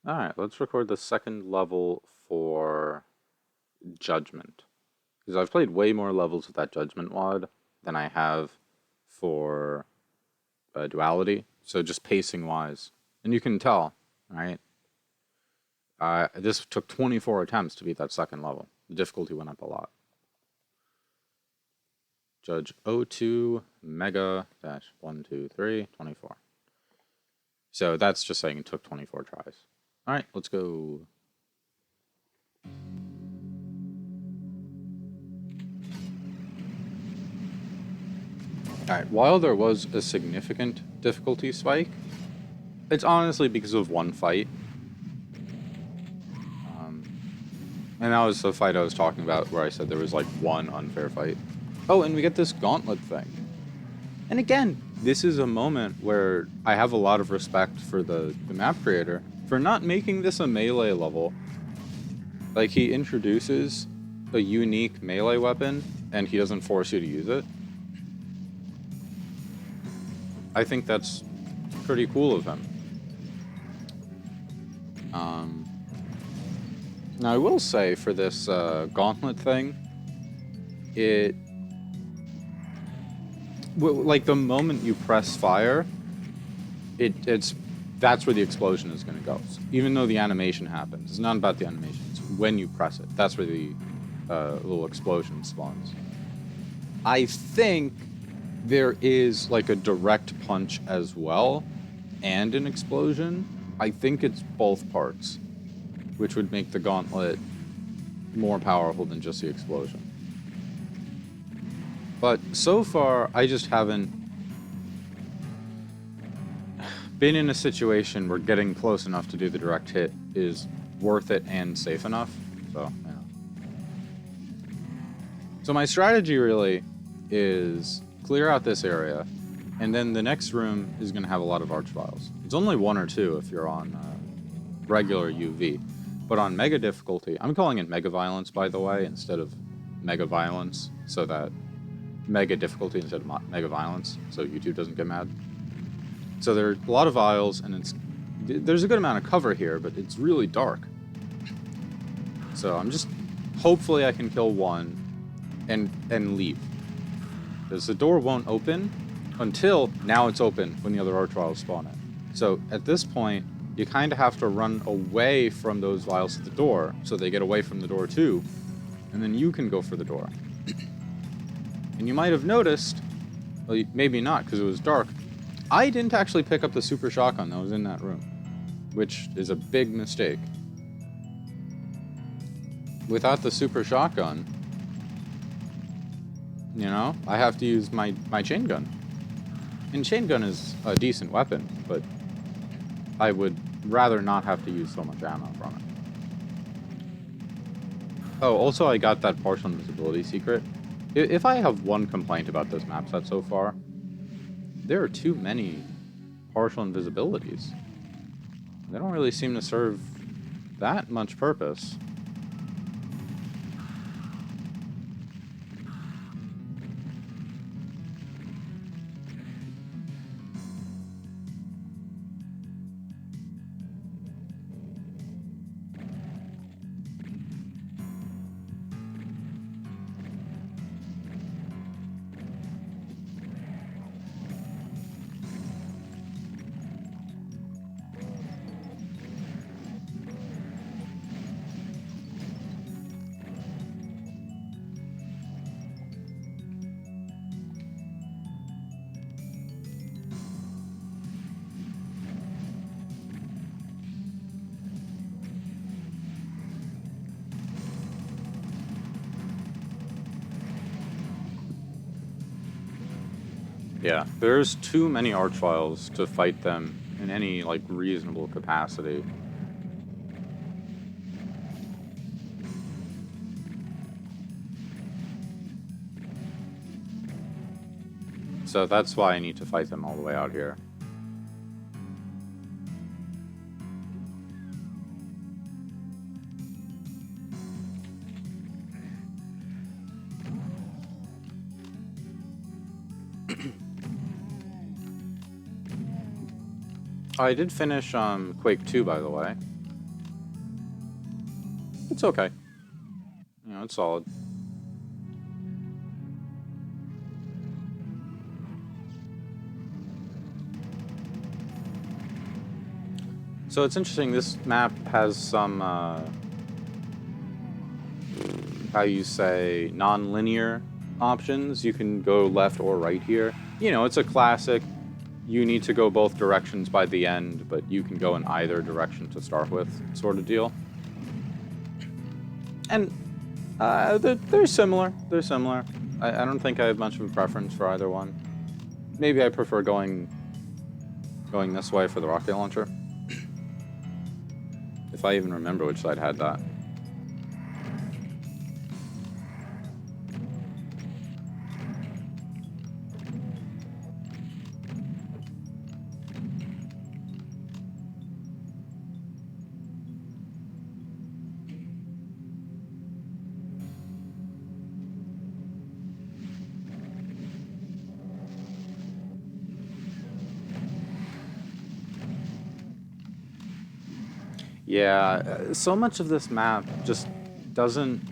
Alright, let's record the second level for Judgment. Because I've played way more levels with that Judgment mod than I have for Duality. So just pacing wise. And you can tell, right? This took 24 attempts to beat that second level. The difficulty went up a lot. Judge 02 Mega dash 123 24. So that's just saying it took 24 tries. Alright, let's go. Alright, while there was a significant difficulty spike, it's honestly because of one fight. And that was the fight I was talking about where I said there was like one unfair fight. Oh, and we get this gauntlet thing. And again, this is a moment where I have a lot of respect for the map creator for not making this a melee level. Like, he introduces a unique melee weapon and he doesn't force you to use it. I think that's pretty cool of him. Now, I will say for this gauntlet thing, like the moment you press fire, that's where the explosion is going to go. So even though the animation happens, it's not about the animation. It's when you press it. That's where the little explosion spawns. I think there is like a direct punch as well, and an explosion. I think it's both parts, which would make the gauntlet more powerful than just the explosion. But so far, I just haven't been in a situation where getting close enough to do the direct hit is worth it and safe enough. So, yeah. So my strategy really is clear out this area, and then the next room is going to have a lot of arch vials. It's only one or two if you're on regular UV. But on Mega difficulty, I'm calling it Mega Violence, by the way, instead of Mega Violence, so that Mega difficulty instead of Mega Violence, so YouTube doesn't get mad. So there are a lot of vials, and there's a good amount of cover here, but it's really dark. So I'm just, hopefully I can kill one and leave. Because the door won't open until now it's open when the other arch vials spawn in. So at this point, you kind of have to run away from those vials at the door, so they get away from the door too, and then you can go for the door. And you might have noticed, well, maybe not because it was dark, I didn't actually pick up the super shotgun that was in that room, which is a big mistake. Without the super shotgun, you know, I have to use my chain gun. And chain gun is a decent weapon, but I would rather not have to use so much ammo from it. Oh, also I got that partial invisibility secret. If I have one complaint about this map set so far, there are too many partial invisibilities. They don't really seem to serve that much purpose. Yeah, there's too many arch vials to fight them in any, like, reasonable capacity. So that's why I need to fight them all the way out here. I did finish Quake 2, by the way. It's okay. You know, it's solid. So it's interesting, this map has some, how you say, non-linear options. You can go left or right here. You know, it's a classic, you need to go both directions by the end, but you can go in either direction to start with sort of deal. And they're similar. They're similar. I don't think I have much of a preference for either one. Maybe I prefer going this way for the rocket launcher. If I even remember which side had that. Yeah, so much of this map just doesn't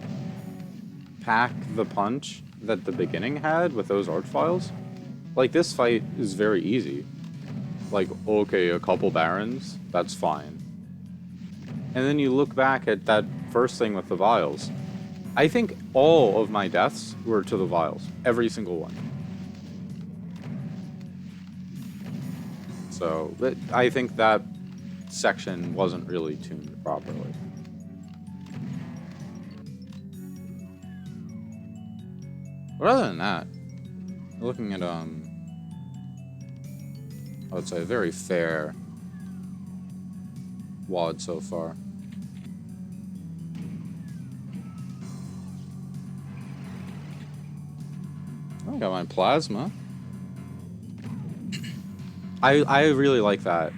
pack the punch that the beginning had with those arch files. Like, this fight is very easy. Like, okay, a couple barons, that's fine. And then you look back at that first thing with the vials. I think all of my deaths were to the vials. Every single one. So, I think that section wasn't really tuned properly. But other than that, looking at, I would say a very fair WOD so far. I got my plasma. I really like that,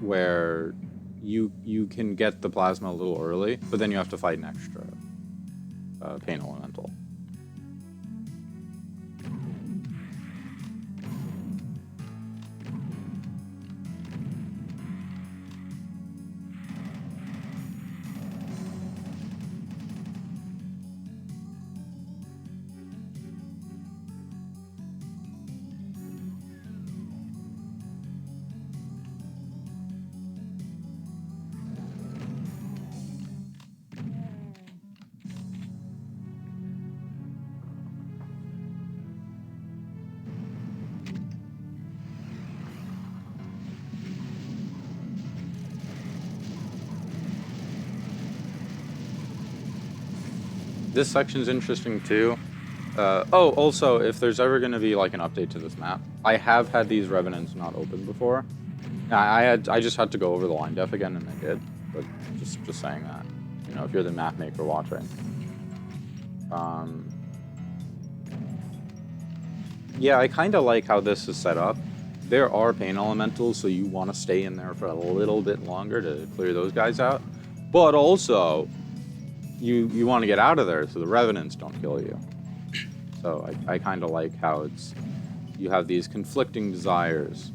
where you can get the plasma a little early, but then you have to fight an extra pain elemental. This section's interesting too. Oh, also, if there's ever going to be like an update to this map, I have had these revenants not open before. I just had to go over the line def again, and I did. But just saying that, you know, if you're the map maker watching. Yeah, I kind of like how this is set up. There are pain elementals, so you want to stay in there for a little bit longer to clear those guys out. But also, you want to get out of there so the revenants don't kill you. So I kind of like how you have these conflicting desires.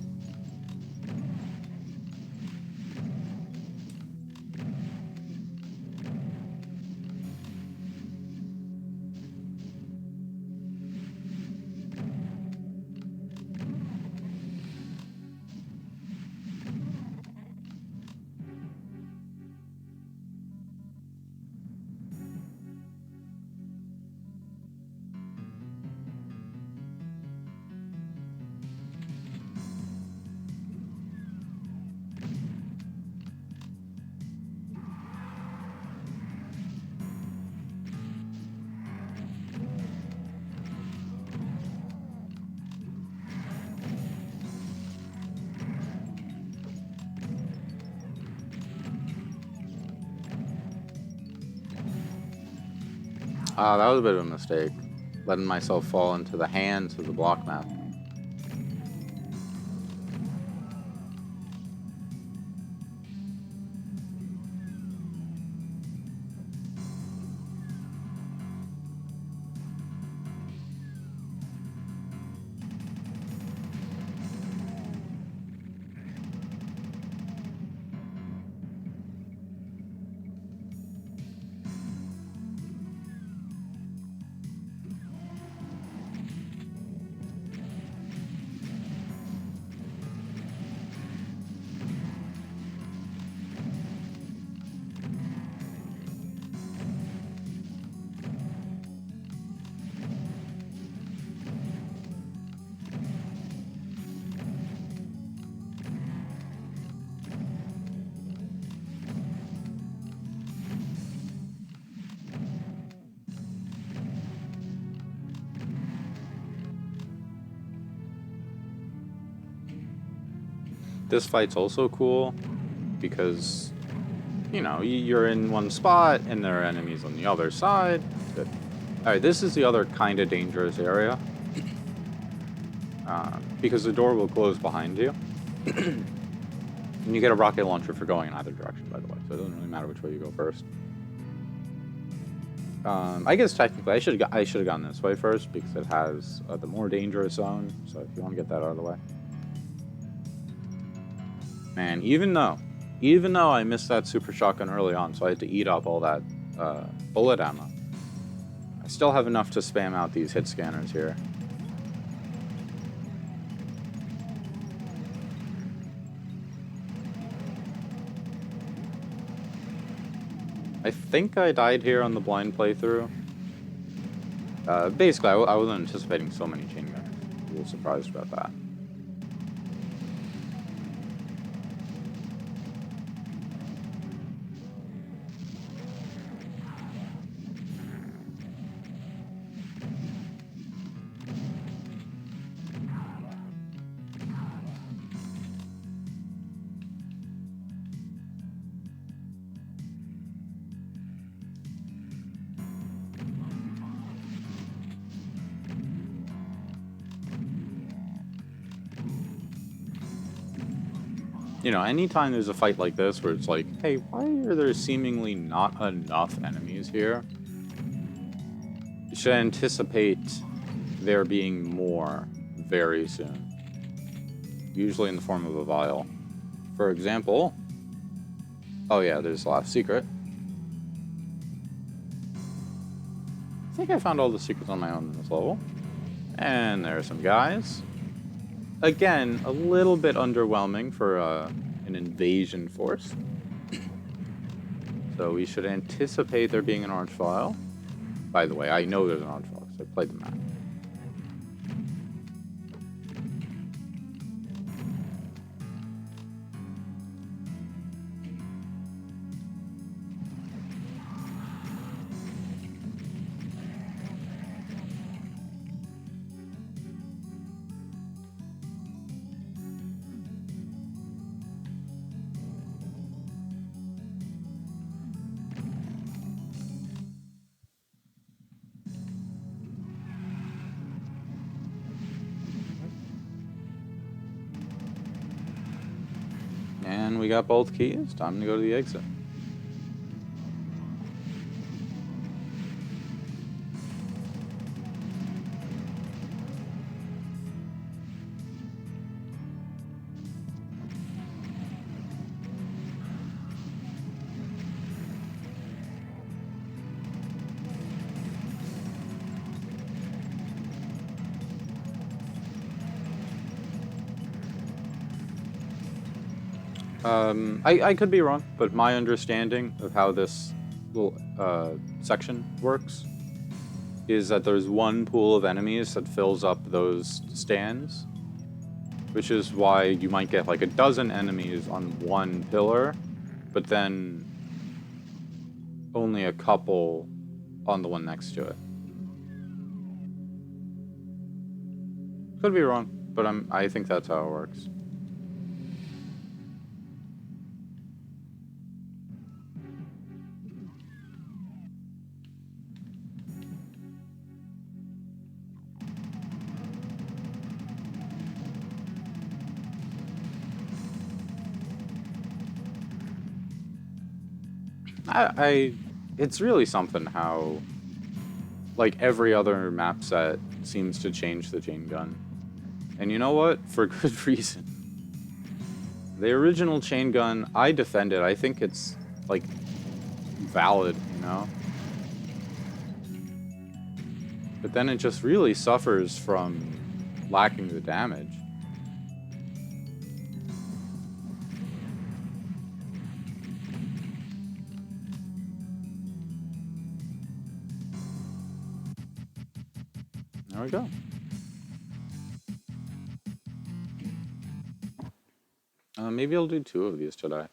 That was a bit of a mistake, letting myself fall into the hands of the block map. this fight's also cool because, you know, you're in one spot and there are enemies on the other side. Good. Alright, this is the other kind of dangerous area. Because the door will close behind you. And you get a rocket launcher for going in either direction, by the way, so it doesn't really matter which way you go first. I guess technically I should have gone this way first because it has the more dangerous zone. So if you want to get that out of the way, man. Even though I missed that super shotgun early on, so I had to eat up all that bullet ammo, I still have enough to spam out these hit scanners here. I think I died here on the blind playthrough. Basically, I wasn't anticipating so many chain gunners. A little surprised about that. You know, anytime there's a fight like this where it's like, hey, why are there seemingly not enough enemies here? You should anticipate there being more very soon. Usually in the form of a vial. For example... Oh yeah, there's the last secret. I think I found all the secrets on my own in this level. And there are some guys. Again, a little bit underwhelming for an invasion force. So we should anticipate there being an orange file. By the way, I know there's an orange file because I played the map. And we got both keys. Time to go to the exit. I could be wrong, but my understanding of how this little section works is that there's one pool of enemies that fills up those stands, which is why you might get like a dozen enemies on one pillar, but then only a couple on the one next to it. Could be wrong, but I think that's how it works. It's really something how, like, every other map set seems to change the chain gun. And you know what? For good reason. The original chain gun, I defend it. I think it's, like, valid, you know? But then it just really suffers from lacking the damage. There we go. Maybe I'll do 2 of these today.